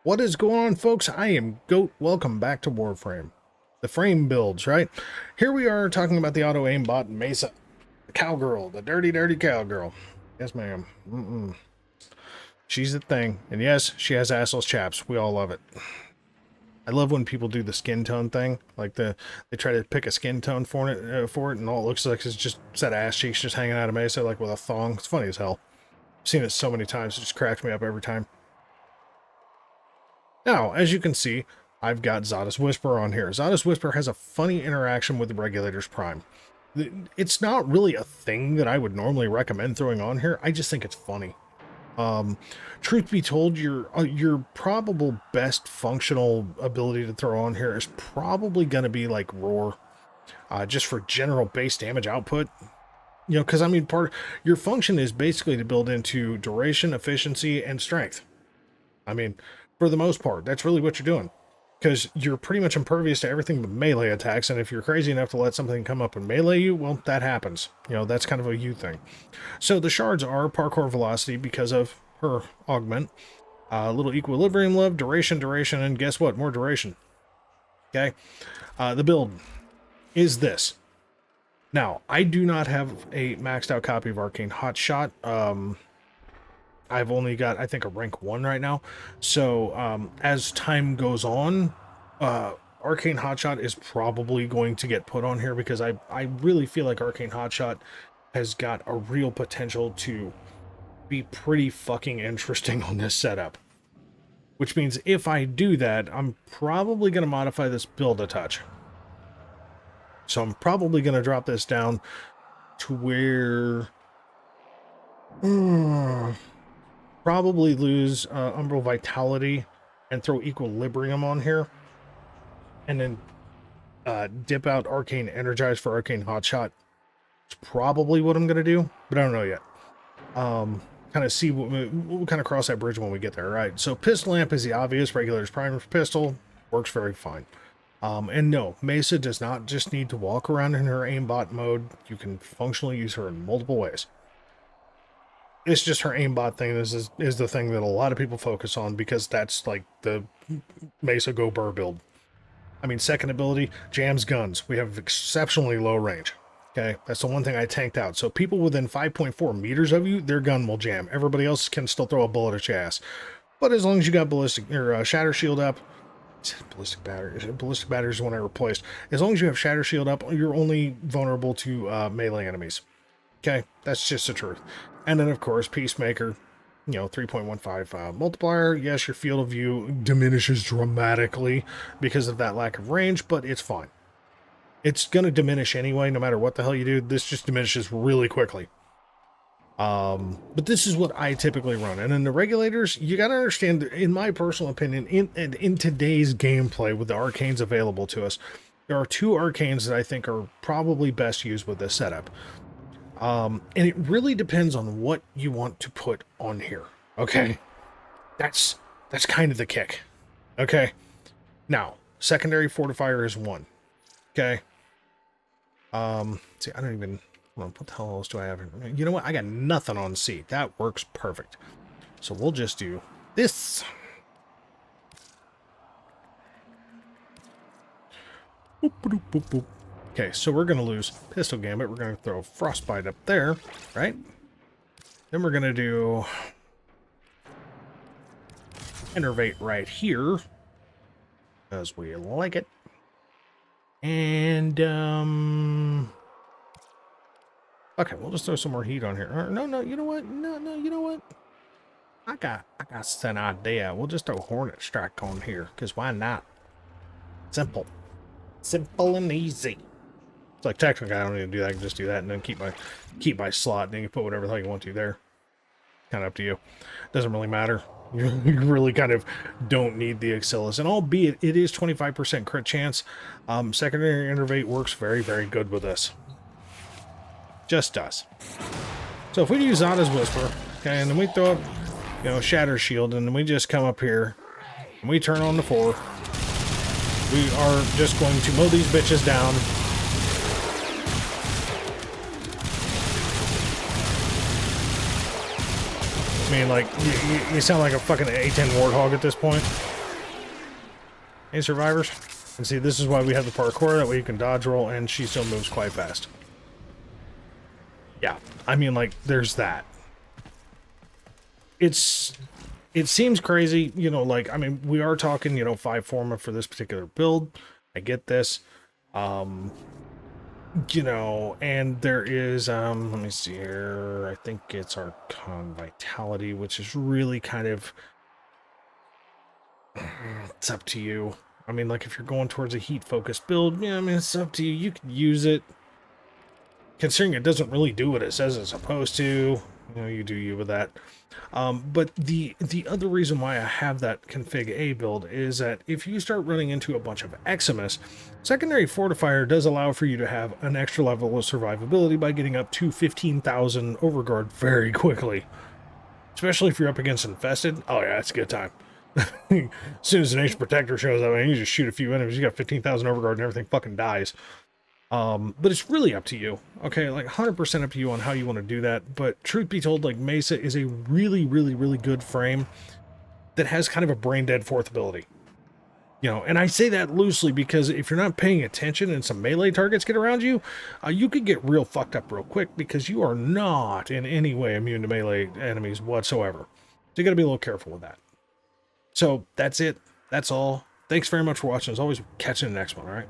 What is going on, folks? I am Goat. Welcome back to Warframe. The frame builds, right? Here we are talking about the auto aimbot Mesa. The cowgirl, the dirty, dirty cowgirl. Yes, ma'am. She's the thing. And yes, she has assless chaps. We all love it. I love when people do the skin tone thing. Like they try to pick a skin tone for it, and all it looks like is just set of ass cheeks just hanging out of Mesa, like with a thong. It's funny as hell. I've seen it so many times. It just cracks me up every time. Now, as you can see, I've got Zada's Whisper on here. Zada's Whisper has a funny interaction with the Regulator's Prime. It's not really a thing that I would normally recommend throwing on here. I just think it's funny. Truth be told, your probable best functional ability to throw on here is probably going to be like Roar, just for general base damage output. You know, because I mean, your function is basically to build into duration, efficiency, and strength. I mean, for the most part, that's really what you're doing. Because you're pretty much impervious to everything but melee attacks, and if you're crazy enough to let something come up and melee you, well, that happens. You know, that's kind of a you thing. So the shards are parkour velocity because of her augment. Little equilibrium love, duration, and guess what? More duration. Okay? The build is this. Now, I do not have a maxed out copy of Arcane Hotshot. I've only got, I think, a rank 1 right now. So, as time goes on, Arcane Hotshot is probably going to get put on here because I really feel like Arcane Hotshot has got a real potential to be pretty fucking interesting on this setup. Which means if I do that, I'm probably going to modify this build a touch. So I'm probably going to drop this down to where... probably lose Umbral Vitality and throw Equilibrium on here. And then dip out Arcane Energize for Arcane Hotshot. It's probably what I'm going to do, but I don't know yet. Kind of see we'll kind of cross that bridge when we get there, right? So Pistol Lamp is the obvious. Regulator's Primer Pistol works very fine. And no, Mesa does not just need to walk around in her aimbot mode. You can functionally use her in multiple ways. It's just her aimbot thing is the thing that a lot of people focus on because that's like the Mesa Go Burr build. I mean, second ability, jams guns. We have exceptionally low range. Okay, that's the one thing I tanked out. So people within 5.4 meters of you, their gun will jam. Everybody else can still throw a bullet at your ass. But as long as you got ballistic or shatter shield up, ballistic batteries is one I replaced. As long as you have shatter shield up, you're only vulnerable to melee enemies. Okay, that's just the truth. And then, of course, Peacemaker, you know, 3.15 multiplier. Yes, your field of view diminishes dramatically because of that lack of range, but it's fine. It's going to diminish anyway, no matter what the hell you do. This just diminishes really quickly. But this is what I typically run. And in the regulators, you got to understand, in my personal opinion, in today's gameplay with the arcanes available to us, there are two arcanes that I think are probably best used with this setup. And it really depends on what you want to put on here. Okay. That's kind of the kick. Okay. Now, secondary fortifier is 1. Okay. See, I don't even, what the hell else do I have? You know what? I got nothing on C. That works perfect. So we'll just do this. Boop, boop, boop, boop. Okay, so we're going to lose Pistol Gambit. We're going to throw Frostbite up there, right? Then we're going to do Innervate right here, because we like it. And, okay, we'll just throw some more heat on here. No, you know what? No, you know what? I got an idea. We'll just throw Hornet Strike on here, because why not? Simple. Simple and easy. Like, technically, I don't need to do that. I can just do that and then keep my slot. And then you put whatever the hell you want to there. Kind of up to you. Doesn't really matter. You really kind of don't need the Axillus. And albeit it is 25% crit chance, secondary Innervate works very, very good with this. Just does. So if we use Zada's Whisper, okay, and then we throw up, you know, Shatter Shield, and then we just come up here and we turn on the 4, we are just going to mow these bitches down. mean, like, you sound like a fucking A10 Warthog at this point. Hey, survivors. And see, this is why we have the parkour. That way you can dodge roll, and she still moves quite fast. Yeah, I mean, like, there's that. It seems crazy, you know, like, I mean, we are talking, you know, 5 forma for this particular build. I get this. You know, and there is, let me see here. I think it's Archon Vitality, which is really kind of, it's up to you. I mean, like, if you're going towards a heat-focused build, yeah, I mean, it's up to you. You can use it. Considering it doesn't really do what it says it's supposed to, you know, you do you with that. But the other reason why I have that config A build is that if you start running into a bunch of Eximus, secondary fortifier does allow for you to have an extra level of survivability by getting up to 15,000 overguard very quickly. Especially if you're up against infested. Oh yeah, it's a good time. As soon as the Nation Protector shows up, man, you just shoot a few enemies, you got 15,000 overguard and everything fucking dies. But it's really up to you, okay? Like 100% up to you on how you want to do that. But truth be told, like, Mesa is a really, really, really good frame that has kind of a brain dead fourth ability. You know, and I say that loosely because if you're not paying attention and some melee targets get around you, you could get real fucked up real quick because you are not in any way immune to melee enemies whatsoever. So you gotta be a little careful with that. So that's it. That's all. Thanks very much for watching. As always, catch you in the next one, all right?